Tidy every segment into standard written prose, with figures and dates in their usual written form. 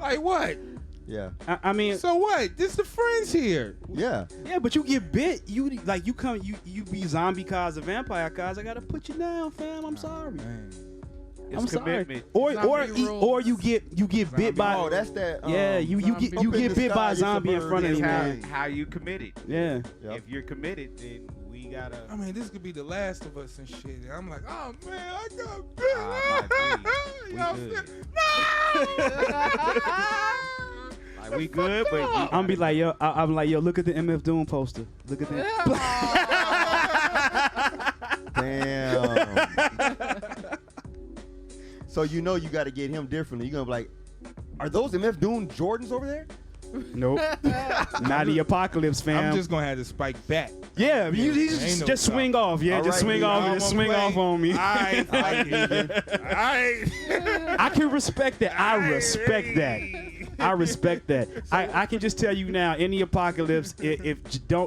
Like what? Yeah. I mean, So what? This the friends here. Yeah. yeah, but you get bit. You be zombie cause a vampire cause. I gotta put you down, fam. I'm sorry. Man. I'm sorry. commitment. Or you get bit by. Oh, that's that. Yeah, you get bit by a zombie in front of you, man. How you committed. Yeah. Yep. If you're committed, then we gotta. I mean, this could be the Last of Us and shit. And I'm like, oh man, I got bit. We You know what I'm good. saying? Like, we good, but I'm be like, yo, I'm like, yo, look at the MF Doom poster. Look at that. Damn. So you know you got to get him differently. You're gonna be like, are those MF Doom Jordans over there? Nope. Not the apocalypse, fam. I'm just gonna have to spike back. yeah, you Ain't no just stop. swing off. Yeah, All just right, swing Lee, off. I'm Just gonna swing play. off on me. Alright. I can respect that. I respect that. I respect that. I can just tell you now, in the apocalypse, if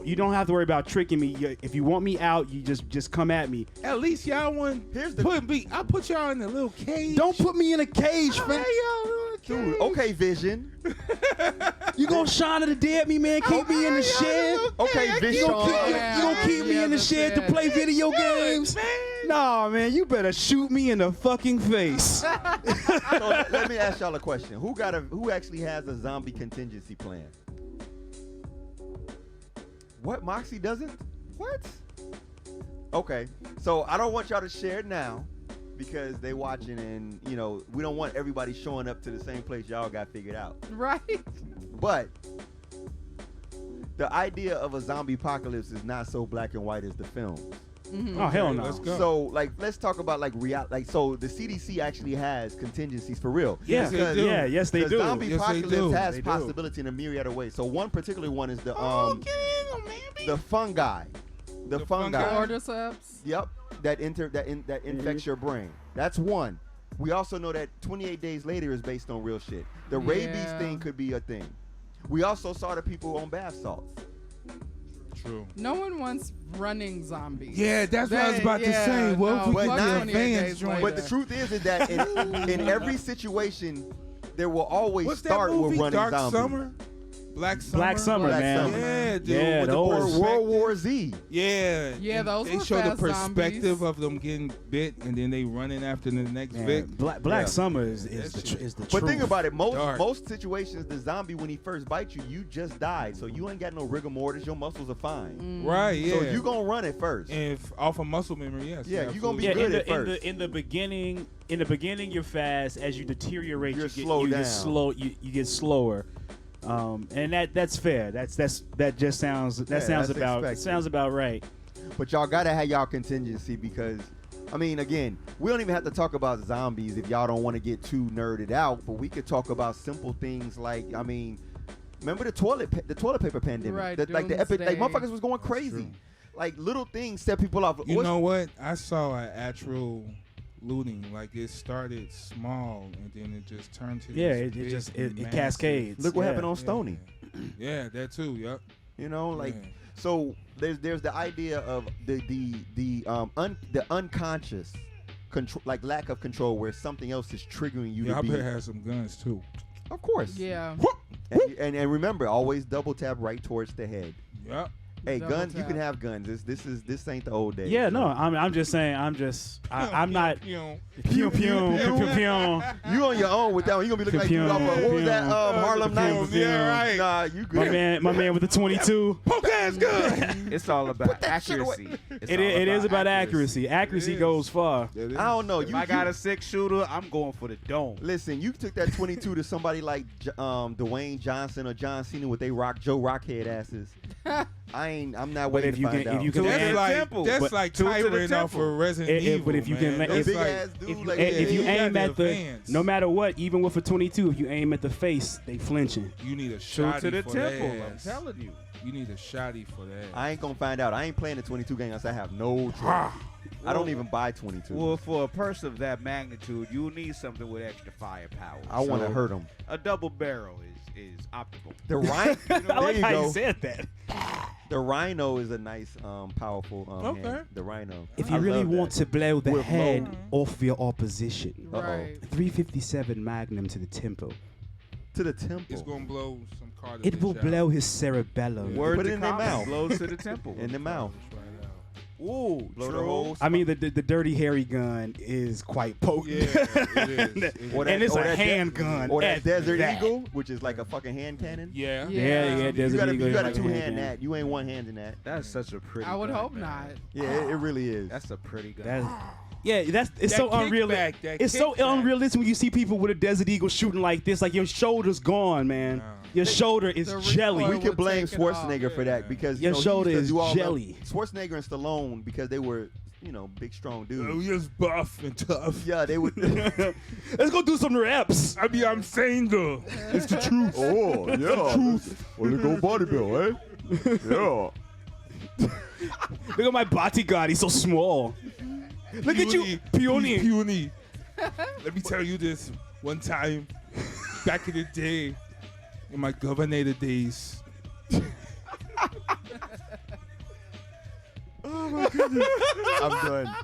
you don't have to worry about tricking me. If you want me out, you just come at me. At least y'all want put me. I put y'all in a little cage. Don't put me in a cage, fam. Dude, okay, Vision. You gonna shine of the dead me, man? Keep me in the shed. Okay, You Vision. gonna keep me in the shed to play video games? Nah, man, you better shoot me in the fucking face. So let me ask y'all a question. Who actually has a zombie contingency plan? What? Moxxie doesn't? What? Okay. So I don't want y'all to share it now because they watching and, you know, we don't want everybody showing up to the same place y'all got figured out. Right. But the idea of a zombie apocalypse is not so black and white as the films. Mm-hmm. Oh hell no. Let's go. So, like, let's talk about like so the CDC actually has contingencies for real. Yeah, Yes, they do. yeah, yes they The do. zombie Yes, they apocalypse do. has They do. possibility in a myriad of ways. So one particular one is the man. the fungi, the fungi. Cordyceps. Yep, that infects your brain. That's one. We also know that 28 days later is based on real shit. The rabies Yeah. thing could be a thing. We also saw the people on bath salts. True. No one wants running zombies. Yeah, that's what I was about to Yeah, say. What no, if we but get not the 28 advanced days joint? later. But the truth is that in every situation, there will always What's that start movie? with running Dark zombies. Summer? Black Summer? Black Summer, Black man. Summer. Yeah, dude. Yeah, with the those- Or perspective. World War Z. Yeah. Yeah, and those they were show the fast perspective zombies. of them getting bit and then they running after the next Man, bit. Black Yeah. Summer is That the shit. truth. But think about it, Dark. most situations, the zombie, when he first bites you, you just died. So you ain't got no rigor mortis, your muscles are fine. Right, yeah. So you gonna run it first. If off of muscle memory, yes. Yeah, you gonna be absolutely. Yeah, good at first. in the beginning you're fast. As you deteriorate, You're you get slow down. slow. You get slower. And that's fair. That just sounds that's about expected. sounds about right. But y'all gotta have y'all contingency because, I mean, again, we don't even have to talk about zombies if y'all don't want to get too nerded out. But we could talk about simple things like, I mean, remember the toilet paper pandemic? Right, Like the epic, like doomsday. motherfuckers was going crazy. Like little things set people off. You know what? I saw an actual looting. Like it started small and then it just turned to Yeah, this it big, just it massive- cascades. Look what Yeah. happened on Stony. Yeah, that too. Yep. You know, like Yeah. so. There's the idea of the unconscious control, like lack of control, where something else is triggering you Yeah, to I be. better have some guns too. Of course. Yeah. And remember, always double tap right towards the head. Yep. Hey, Double guns, you tap. can have guns. This ain't the old days. Yeah, no, So, I'm just saying. I'm not. You know, Pew pew pew pew pew. you on your own with that one. You gonna be looking like you off of, what was that? Harlem Nights. Yeah, right. Nah, you good. My man with the 22. poke ass gun. It's all about that shit away. accuracy. It's It all is about accuracy. Accuracy It is. goes far. I don't know. If I got a 6-shooter, I'm going for the dome. Listen, you took that 22 to somebody like Dwayne Johnson or John Cena with they Joe Rockhead asses. I'm not waiting if to you find can- out. if you can- That's And like temple. that's like Two to the Tyrant off temple. of Resident Evil. But if you can, man. if, That's big like, ass dude, like if you he aim got at the the, advance. no matter what, even with a 22, if you aim at the face, they flinching. You need a Two shotty to the for temple. that I'm ass. telling you. You need a shotty for that. I ain't gonna find out. I ain't playing the 22 game unless I have no trouble. I don't even buy 22. Well, for a person of that magnitude, you need something with extra firepower. I want to So, hurt them. A double barrel is optimal. The rhino. I there like you how go. you said that. The rhino is a nice, powerful Okay. hand. The rhino. If I you really love want that. to blow the With head low- off your opposition, Uh-oh. Right. 357 Magnum to the temple. To the temple. It's gonna blow some cartilage. It will out. blow his cerebellum. Yeah. Word Put it to in their common, mouth. blows to the temple. In the mouth. Right out. Ooh, Blow the true. holes. I mean, the dirty hairy gun is quite potent. Yeah, it is. It is. Or that- and it's or a that handgun. Or that at Desert that. Eagle, which is like a fucking hand cannon. Yeah. Yeah, You Desert gotta, Eagle you is gotta like a two-hand hand that. You ain't one-handing that. That's such a pretty I would gun, hope man. not. Yeah, it really is. That's a pretty gun. It's so unrealistic. It's so unrealistic when you see people with a Desert Eagle shooting like this. Like your shoulder's gone, man. No. Your shoulder is The jelly. recoil We would could blame take it off. Schwarzenegger for that Yeah. because Your he shoulder used to is do all jelly. Schwarzenegger and Stallone because they were, big strong Oh, dudes. just buff and tough. Yeah, they would. Let's go do some reps. I mean, I'm saying though, it's the truth. Oh yeah, truth. Wanna go bodybuild, eh? Yeah. Look at my bodyguard. He's so small. Look at you, puny. Puny. Let me tell you this. One time, back in the day, in my governor days. I'm done.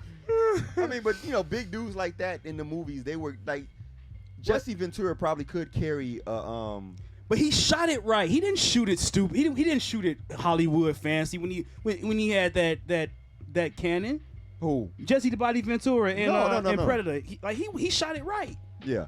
I mean, but big dudes like that in the movies, they were like Jesse Ventura probably could carry But he shot it right. He didn't shoot it stupid. He didn't shoot it Hollywood fancy when he had that cannon. who? Jesse the Body Ventura in, No. in Predator. He shot it right. Yeah.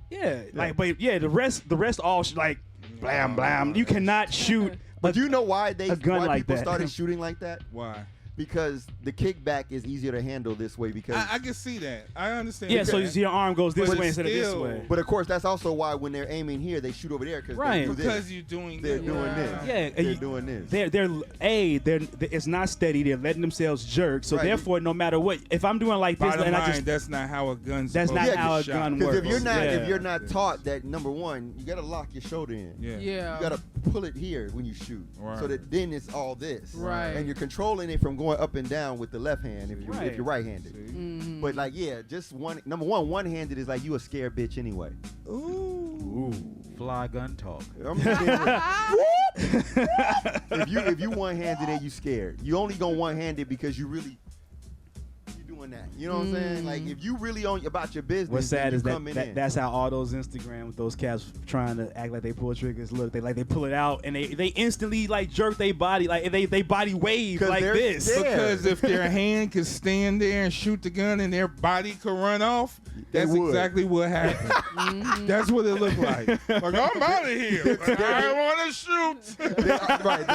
Yeah. The rest all like blam blam. You cannot shoot. But you know why a gun why like people that. started shooting like that? Why? Because the kickback is easier to handle this way because I can see that. I understand. Yeah, so that. you see your arm goes this But way instead of this still- way. but of course that's also why when they're aiming here they shoot over there because Right. they do because this. you're doing. They're that. doing Yeah. this. Yeah, and They're you- doing this. They're it's not steady. They're letting themselves jerk. So Right. therefore, no matter what, if I'm doing like this Bottom and line, I just that's not how a gun's. That's supposed not to how be a shot. gun Because works. if you're not Yeah. taught that, number one, you gotta lock your shoulder in. Yeah. Yeah. You gotta pull it here when you shoot, Right. so that then it's all this. Right. And you're controlling it from going up and down with the left hand if you're right-handed. See? Mhm. But like, just number one-handed is like you a scared bitch anyway. Ooh. Fly gun talk. I'm just saying, if you one-handed and you scared, you only gonna one-handed because you doing that. You know what I'm saying? Like if you really on about your business, What's sad then is you coming in. that's how all those Instagram with those cats trying to act like they pull triggers. Look, they pull it out and they instantly like jerk their body like they body wave 'Cause like they're this. scared. Because if their hand could stand there and shoot the gun and their body could run off, They that's would. exactly what happened. That's what it looked like. Like, I'm out of here. Like, I want to shoot. Right,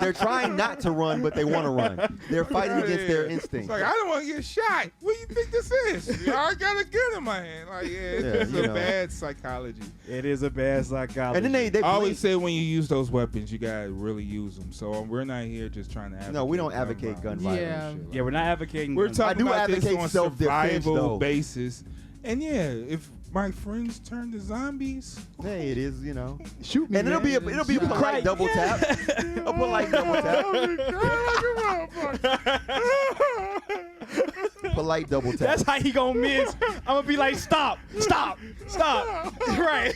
they're trying not to run, but they want to run. They're fighting against their It's instincts. like, I don't want to get shot. What do you think this is? I got a gun in my hand. Like, it's you a know. bad psychology. It is a bad psychology. And then they I always blame- say when you use those weapons, you got to really use them. So we're not here just trying to advocate. No, we don't advocate gun violence. Yeah. and shit like yeah, we're not advocating. We're guns. talking I do about this advocate on self-defense, survival though. basis. And yeah, if my friends turn to zombies, Hey, it is, Shoot me, and it'll man. be a polite Right. double tap. A polite double tap. Polite double tap. That's how he gonna miss. I'm gonna be like, stop. Right.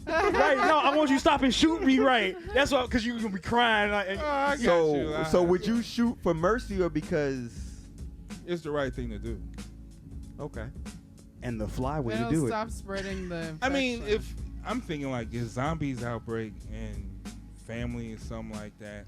Right. No, I want you to stop and shoot me. Right. That's what, because you're gonna be crying. Like, So would you shoot for mercy or because? It's the right thing to do. Okay. and the fly way to It'll do stop spreading the infection. I mean, if I'm thinking like if zombies outbreak and family or something like that,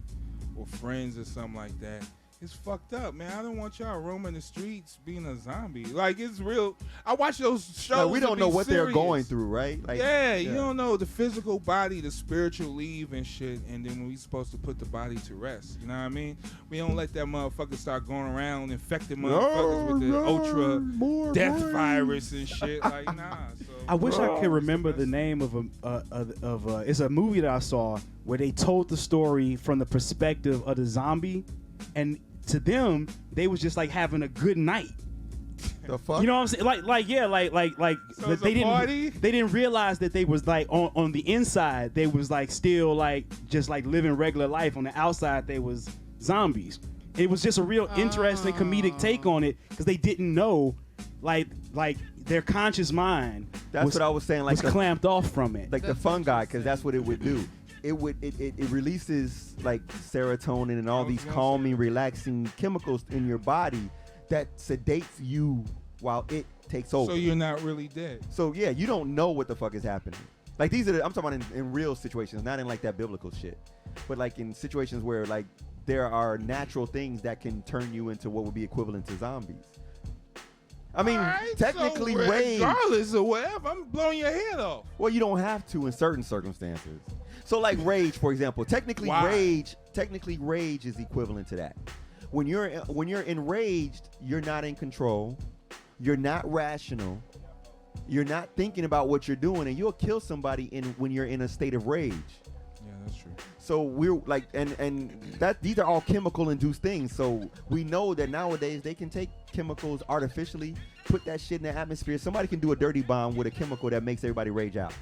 or friends or something like that, it's fucked up, man. I don't want y'all roaming the streets being a zombie. Like, it's real. I watch those shows. Like, we to don't be know what they're serious. going through, right? Like, Yeah, you don't know the physical body, the spiritual leave and shit, and then we supposed to put the body to rest. You know what I mean? We don't let that motherfucker start going around infecting motherfuckers with the ultra death virus and shit. Like, nah. So. I wish I could remember the name of it's a movie that I saw where they told the story from the perspective of the zombie, and to them they was just like having a good night. The fuck? You know what I'm saying? Like So it's they a didn't party? they didn't realize that they was like on the inside they was like still like just like living regular life. On the outside they was zombies. It was just a real interesting comedic take on it because they didn't know like their conscious mind That's what I was saying. Like was clamped off from it. like the fungi, because that's what it would do. It releases like serotonin and all these calming, relaxing chemicals in your body that sedates you while it takes over. So you're not really dead. So yeah, you don't know what the fuck is happening. Like these are I'm talking about in real situations, not in like that biblical shit, but like in situations where like there are natural things that can turn you into what would be equivalent to zombies. I mean, technically, so rage. regardless of whatever, I'm blowing your head off. Well, you don't have to in certain circumstances. So, like rage, for example, technically rage is equivalent to that. When you're enraged, you're not in control. You're not rational. You're not thinking about what you're doing, and you'll kill somebody when you're in a state of rage. Yeah, that's true. So we're like, and that these are all chemical induced things. So we know that nowadays they can take chemicals artificially, put that shit in the atmosphere. Somebody can do a dirty bomb with a chemical that makes everybody rage out.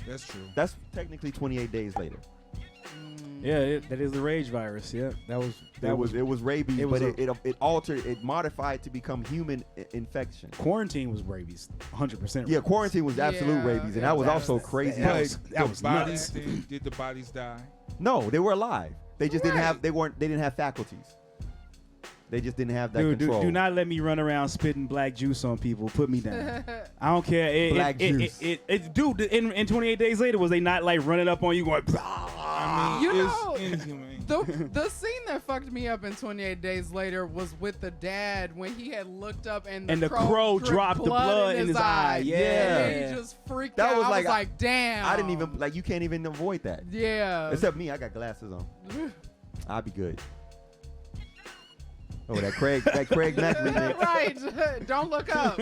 That's true. That's technically 28 days later. Yeah, that is the rage virus. Yeah, it was rabies, it was but it altered, it modified to become human infection. Quarantine was rabies, 100%. Yeah, quarantine was absolute rabies, and that was also crazy. That was nuts. Did the bodies die? No, they were alive. They just didn't have faculties. They just didn't have that control. Do not let me run around spitting black juice on people. Put me down. I don't care. Black juice. Dude, in 28 days later, was they not like running up on you going? I mean, You it's know, inhumane. the scene that fucked me up in 28 Days Later was with the dad when he had looked up and the crow dropped the blood in his eye. Yeah. And he just freaked out. I was like, damn. I didn't even, like, you can't even avoid that. Yeah. Except me, I got glasses on. I'll be good. Oh, that Craig Mack remix. Right. Don't look up.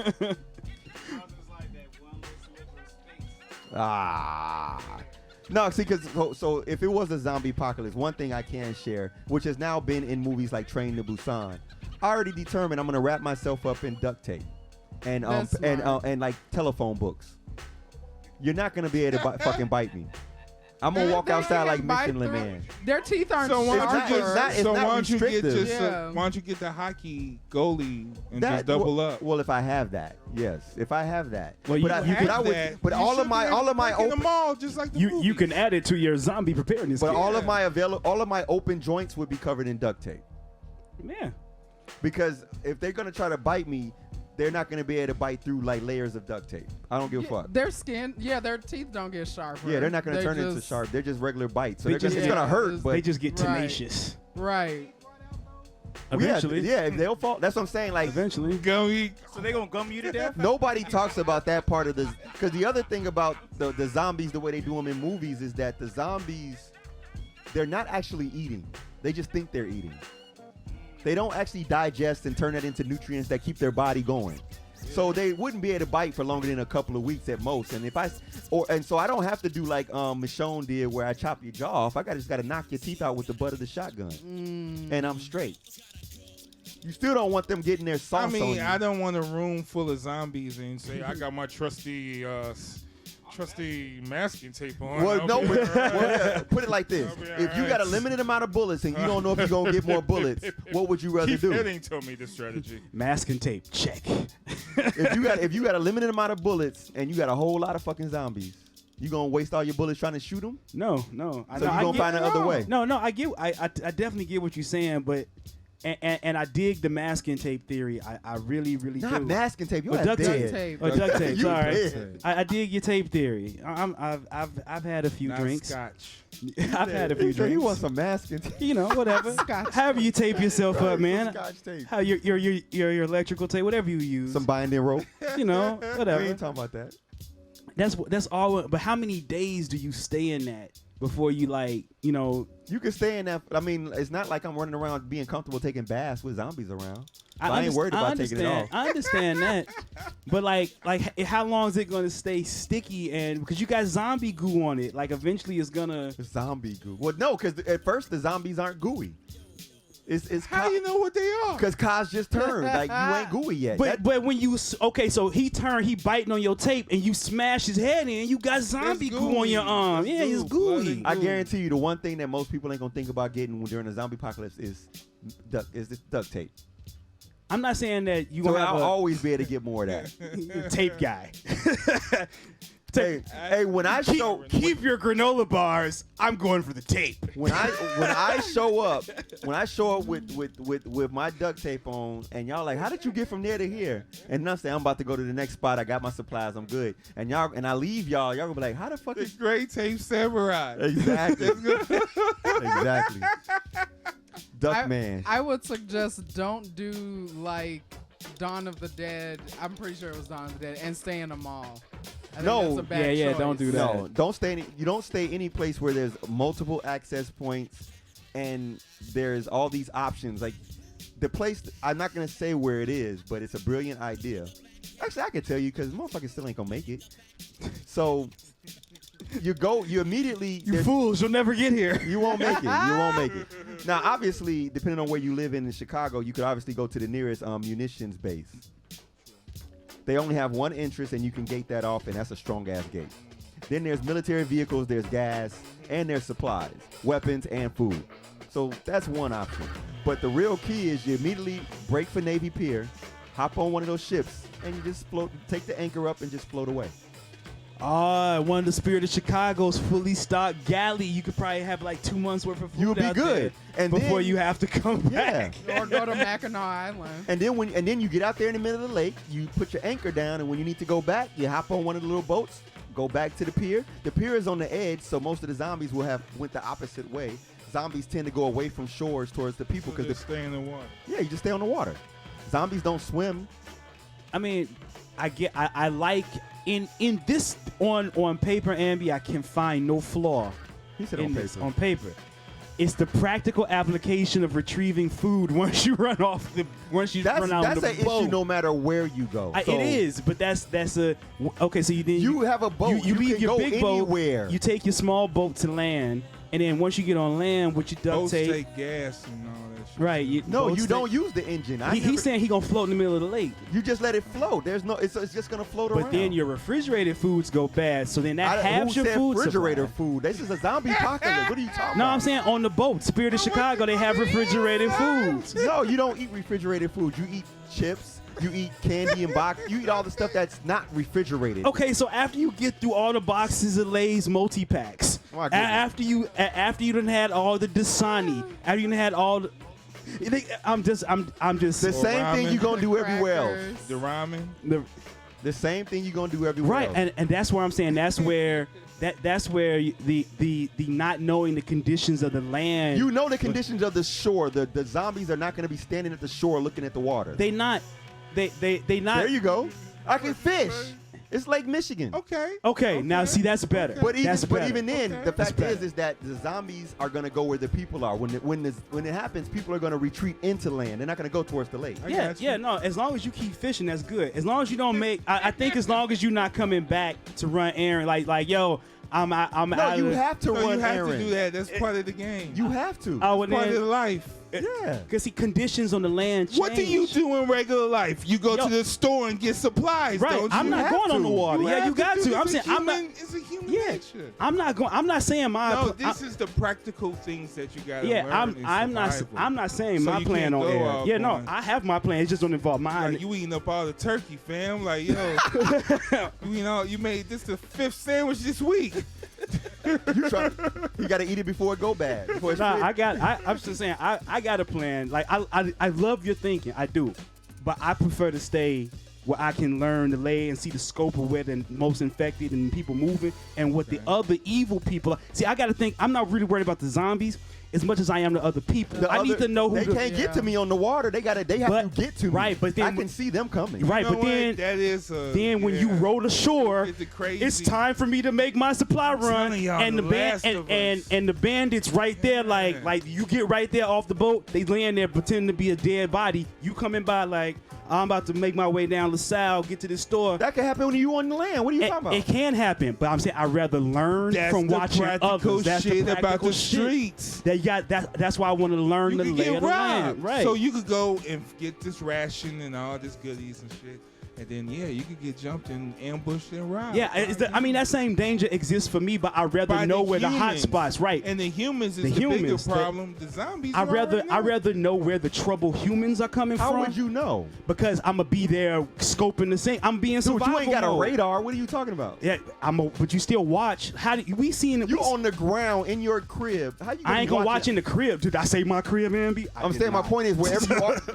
No, see, because so if it was a zombie apocalypse, one thing I can share, which has now been in movies like Train to Busan, I already determined I'm gonna wrap myself up in duct tape and like telephone books. You're not gonna be able to fucking bite me. I'm gonna walk outside like Michelin Man. Their teeth aren't So why sharper. don't you get restrictive. why don't you get the hockey goalie and just double up? Well, if I have that, yes. If I have that, Well, but all of my in the mall just like the you movies. can add it to your zombie preparedness. But kit. all of my open joints would be covered in duct tape. Yeah. Because if they're gonna try to bite me, they're not gonna be able to bite through like layers of duct tape. I don't give a fuck. Their skin, their teeth don't get sharper. Yeah, they're not gonna turn into sharp. They're just regular bites. So They it's just- gonna hurt, but They just get Right. tenacious. Right. Eventually. yeah, they'll fall. That's what I'm saying. Like, Eventually. Go eat. So they gonna gum you to death? nobody talks about that part of the. Because the other thing about the zombies, the way they do them in movies, is that the zombies, they're not actually eating. They just think they're eating. They don't actually digest and turn that into nutrients that keep their body going. So they wouldn't be able to bite for longer than a couple of weeks at most. And so I don't have to do like Michonne did, where I chop your jaw off. I just gotta knock your teeth out with the butt of the shotgun, and I'm straight. You still don't want them getting their sauce on you. I don't want a room full of zombies and say I got my trusty masking tape on. Well, no, put it like this: if you got a limited amount of bullets and you don't know if you're gonna get more bullets, what would you rather Keith do? Henning told me this strategy. Mask and tape. Check. If you got a limited amount of bullets and you got a whole lot of fucking zombies, you gonna waste all your bullets trying to shoot them? No. So you gonna find another way? No, I definitely get what you're saying, but and I dig the masking tape theory. I really do. Not masking tape. You're duct dead. tape. Oh, duct tape. You Sorry. dead. I dig your tape theory. I've had a few Not drinks. Scotch. I've had a few He said he drinks. wants some masking tape. You know, whatever. Scotch. However you tape yourself up, man. Scotch tape. How your electrical tape, whatever you use. Some binding rope. You know, We whatever. ain't talking about that. That's all. But how many days do you stay in that before you You can stay in that. I mean, it's not like I'm running around being comfortable taking baths with zombies around. So I ain't worried about taking it off. I understand that, but like, how long is it gonna stay sticky? And because you got zombie goo on it, like eventually it's gonna. Zombie goo. Well, no, because at first the zombies aren't gooey. It's How you know what they are? Because Kaz just turned. Like, you ain't gooey yet. But when you so he biting on your tape and you smash his head in, you got zombie It's goo on your gooey. arm. It's Yeah, it's goo, gooey. blood I guarantee you, the one thing that most people ain't gonna think about getting during a zombie apocalypse is duct tape. I'm not saying that you So gonna have I'll a always be able to get more of that. tape guy. Hey, when I show Keep your granola bars. I'm going for the tape. when I show up with my duct tape on, and y'all like, how did you get from there to here? And I'm saying I'm about to go to the next spot. I got my supplies. I'm good. And I leave y'all. Y'all gonna be like, how the fuck The is Gray Tape Samurai. exactly exactly Duckman? I would suggest don't do like Dawn of the Dead. I'm pretty sure it was Dawn of the Dead, and stay in a mall. I think No. that's a bad Yeah, choice. don't do that. No, don't stay. You don't stay any place where there's multiple access points and there's all these options. Like the place, I'm not gonna say where it is, but it's a brilliant idea. Actually, I can tell you because motherfuckers still ain't gonna make it. So you immediately. You fools, you'll never get here. You won't make it. You won't make it. Now, obviously, depending on where you live in Chicago, you could obviously go to the nearest munitions base. They only have one entrance, and you can gate that off, and that's a strong-ass gate. Then there's military vehicles, there's gas, and there's supplies, weapons, and food. So that's one option. But the real key is you immediately break for Navy Pier, hop on one of those ships, and you just float, take the anchor up, and just float away. One of the Spirit of Chicago's fully stocked galley. You could probably have like 2 months worth of food. You'll be out good. there And before then- you have to come Yeah. back. Or go to Mackinac Island. And then you get out there in the middle of the lake, you put your anchor down, and when you need to go back, you hop on one of the little boats, go back to the pier. The pier is on the edge, so most of the zombies will have went the opposite way. Zombies tend to go away from shores towards the people Because because stay in the water. yeah, you just stay on the water. Zombies don't swim. I mean, I like in this on paper, Amby, I can find no flaw He said in on this paper. on paper. It's the practical application of retrieving food once you run out That's of the an boat. issue no matter where you go. So It is, but that's a okay. So You have a boat. You leave can your go big anywhere. boat. You take your small boat to land, and then once you get on land with your duct Boats tape, take gas and all that shit. right? No, boats you take- don't use the engine. He's saying he gonna float in the middle of the lake. You just let it float. There's no. It's just gonna float around. But then your refrigerated foods go bad, so then that halves who your said food refrigerator supply. food? This is a zombie apocalypse. What are you talking No, about? I'm saying on the boat, Spirit of Chicago, they have refrigerated foods. No, you don't eat refrigerated food. You eat chips. You eat candy and box. You eat all the stuff that's not refrigerated. Okay, so after you get through all the boxes of Lay's multi-packs, My goodness. after you done had all the Dasani, after you done had all the, I'm just The same thing ramen. you gonna do everywhere else. Crackers. The ramen. The same thing you gonna do everywhere right, else. and that's where I'm saying that's where the not knowing the conditions of the land. You know the conditions of the shore. The zombies are not gonna be standing at the shore looking at the water. They not. There you go. I can fish. It's Lake Michigan. Okay. Okay, now see that's better. But That's even, better. then, Okay. the fact better. is that the zombies are gonna go where the people are. When it happens, people are gonna retreat into land. They're not gonna go towards the lake. I Yeah, got you. yeah, no. As long as you keep fishing, that's good. As long as you don't make, I think, as long as you're not coming back to run errand, like, yo, I'm No, out. you of, have to So run you have errands. to do that. That's part of the game. You have to. Oh, and part of then, life. yeah. because see, conditions on the land change. What do you do in regular life? You go Yo. to the store and get supplies, Right, don't I'm you? not have going on the to. water. Yeah, have you got do to. this. I'm It's saying, a I'm not. human- It's a human Yeah, nature. I'm not going. I'm not saying my. No, this is the practical things that you got to Yeah, learn in I'm not. survival. I'm not saying So my you plan can't on go air. off Yeah, no, on- I have my plan. It just don't involve mine. Like, you eating up all the turkey, fam. Like, yo, you made this the 5th sandwich this week. You got to eat it before it go bad. Before it's Nah, fit. I'm just saying, I got a plan. Like, I love your thinking, I do, but I prefer to stay where I can learn the lay and see the scope of where the most infected and people moving and what the other evil people are. See, I got to think. I'm not really worried about the zombies as much as I am the other people. I need to know who. They can't get to me on the water. They have But- to get to me. right, but then I can see them coming. Right, You know but what? then that is when you roll ashore, It's the crazy- it's time for me to make my supply run, telling y'all, and the the band Last of Us. and the bandits right there, like you get right there off the boat, they laying there pretending to be a dead body. You coming by like I'm about to make my way down LaSalle, get to this store. That can happen when you on the land. What are you talking about? It can happen, but I'm saying I'd rather learn That's from the watching practical others. That's shit the about practical the shit. streets. That's why I wanted to learn You the could lay get of the robbed. land. Right. So you could go and get this ration and all this goodies and shit. And then you could get jumped and ambushed and robbed. Yeah, I mean that same danger exists for me, but I'd rather By know the where the hot humans. spots, right? And the humans is The the bigger humans, problem. The zombies. I'd rather know where the trouble humans are coming How from. would you know? Because I'm gonna be there scoping the scene. I'm being Dude, survival you ain't got a mode. radar. What are you talking about? Yeah, but you still watch. How do we seeing? You on the ground in your crib. How you? I ain't gonna watch it? in the crib. Did I say my crib, Amby? I'm saying my point is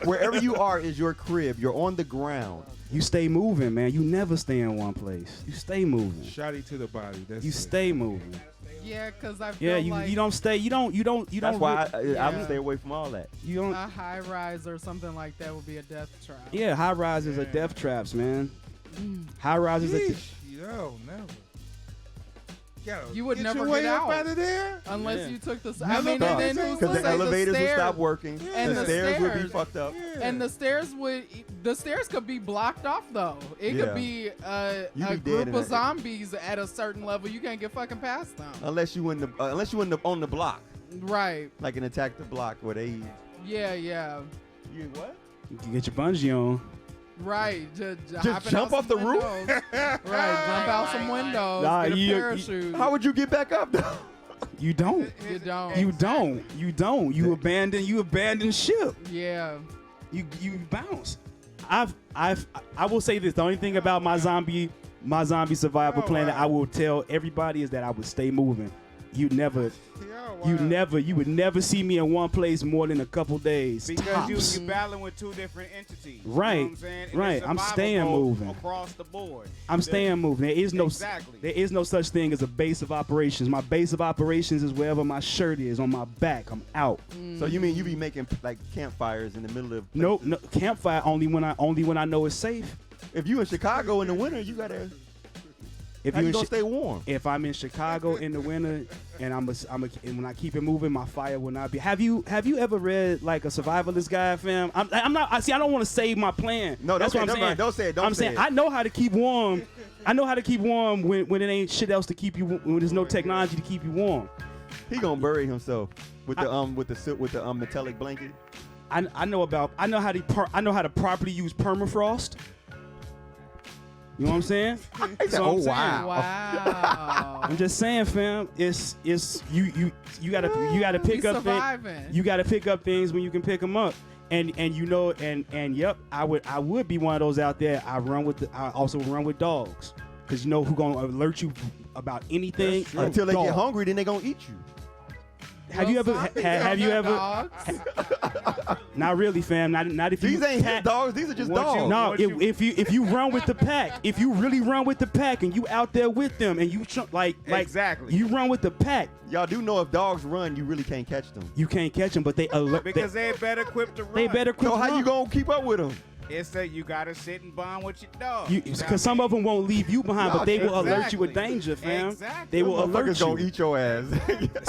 wherever you are is your crib. You're on the ground. You stay moving, man. You never stay in one place. You stay moving. Shotty to the body. That's You it. stay moving. Yeah, because I Yeah, feel like you don't stay. You don't. That's why I Yeah. would stay away from all that. You don't. a high rise or something like that would be a death trap. Yeah, high rises are death traps, man. High rises are. Yeesh, yo, never. Yo, You would get never your way get up out. of there. Unless Yeah. you took the. Never I mean, got and then out. who's Because to the say elevators would stairs, stop working. And the the stairs would be stairs. fucked up. Yeah. And the stairs could be blocked off though. It Yeah. could be a You be dead group in of that. zombies at a certain level. You can't get fucking past them. Unless you on the block, Right. like an attack the block where they. Yeah. Yeah. You what? You can get your bungee on. Right. Just hopping jump out off the some roof? windows. Right. Jump out some windows. Nah, get a you- parachute. How would you get back up though? You don't. You don't. You don't. You don't. You abandon ship. Yeah. You bounce. I will say this. The only thing about my zombie survival plan that I will tell everybody is that I would stay moving. You would never see me in one place more than a couple days. Because tops. you're battling with two different entities. Right, You know what I'm saying? And right. it's I'm survival staying mode moving. across the board. I'm staying moving. There is Exactly. no such thing as a base of operations. My base of operations is wherever my shirt is on my back. I'm out. So you mean you be making like campfires in the middle of? No, places? no campfire only when I know it's safe. If you in Chicago in the winter, you gotta. If How you in gonna Chi- stay warm? If I'm in Chicago in the winter and and when I keep it moving, my fire will not be. Have you ever read like a survivalist guide, fam? I'm not. I don't want to save my plan. No, that's what I'm saying. Don't say it. Don't I'm say saying it. I know how to keep warm. I know how to keep warm when it ain't shit else to keep you. When there's no technology to keep you warm. He gonna bury himself with the metallic blanket. I know how to properly use permafrost. You know what I'm saying? He said, So I'm "Oh saying, wow." Wow. I'm just saying, fam. It's you gotta pick We up surviving. You gotta pick up things when you can pick them up. And yep, I would be one of those out there. I also run with dogs, cause you know who gonna alert you about anything Until they Dog. get hungry, then they gonna eat you. Have you ever? Have you ever? Dogs. Not really, fam. Not if you. These ain't his pack- dogs. These are just Once you- dogs. No, Once you- if you run with the pack, if you really run with the pack and you out there with them and you like Exactly. you run with the pack, Y'all do know if dogs run, you really can't catch them. you can't catch them, but they alert. Because they're better equipped to run. they better quit. So how you gonna keep up with them? It's that you gotta sit and bond with your dog. Because some of them won't leave you behind, but they will alert you with Exactly. danger, fam. Exactly. They will Motherfuckers alert gonna you. eat your ass.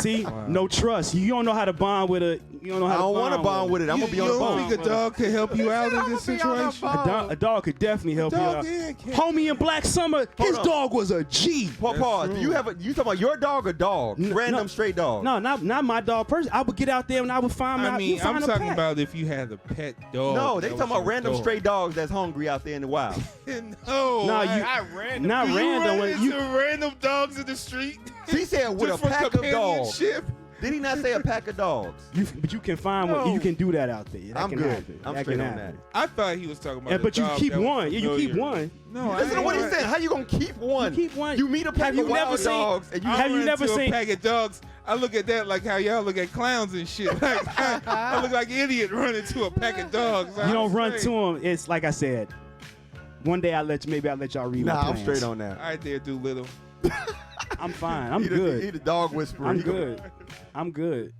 See, no trust. You don't know how to bond with a. You don't know how I don't to want to bond with it. I'm gonna be on the You don't phone. think a dog could help you out in this I'ma be on the situation? phone. A dog could definitely help you Dog out. can't. Homie in Black Summer, his on. dog was a G. Pause. true. Do you talking about your dog or dog? No, Random stray dog. No, not my dog. Person, I would get out there and I would find. I mean, I'm find a talking pack. about if you had a pet dog. No, they that talking was about your random dog. stray dogs that's hungry out there in the wild. No, Nah, I- you- I random. Not you random. run When into you, random dogs in the street. He said with a just for pack of dogs. companionship. Did he not say a pack of dogs? but you can find one. No. You can do that out there. That I'm can good. happen. I'm That straight can on happen. I thought he was talking about. Yeah, a but you dog keep that was one. Yeah, you keep familiar. one. No, I Listen to ain't what he right. said. How you gonna keep one? You keep one. You meet a pack Have you of never wild seen- dogs and you I Have you run never into seen- a pack of dogs? I look at that like how y'all look at clowns and shit. Like I look like an idiot running to a pack of dogs. You don't run to them. It's like I said. One day I'll let y'all read my Nah, I'm plans. straight on that. All right, there, Doolittle. I'm fine. I'm He good. the dog whisperer. I'm He gonna- good. I'm good.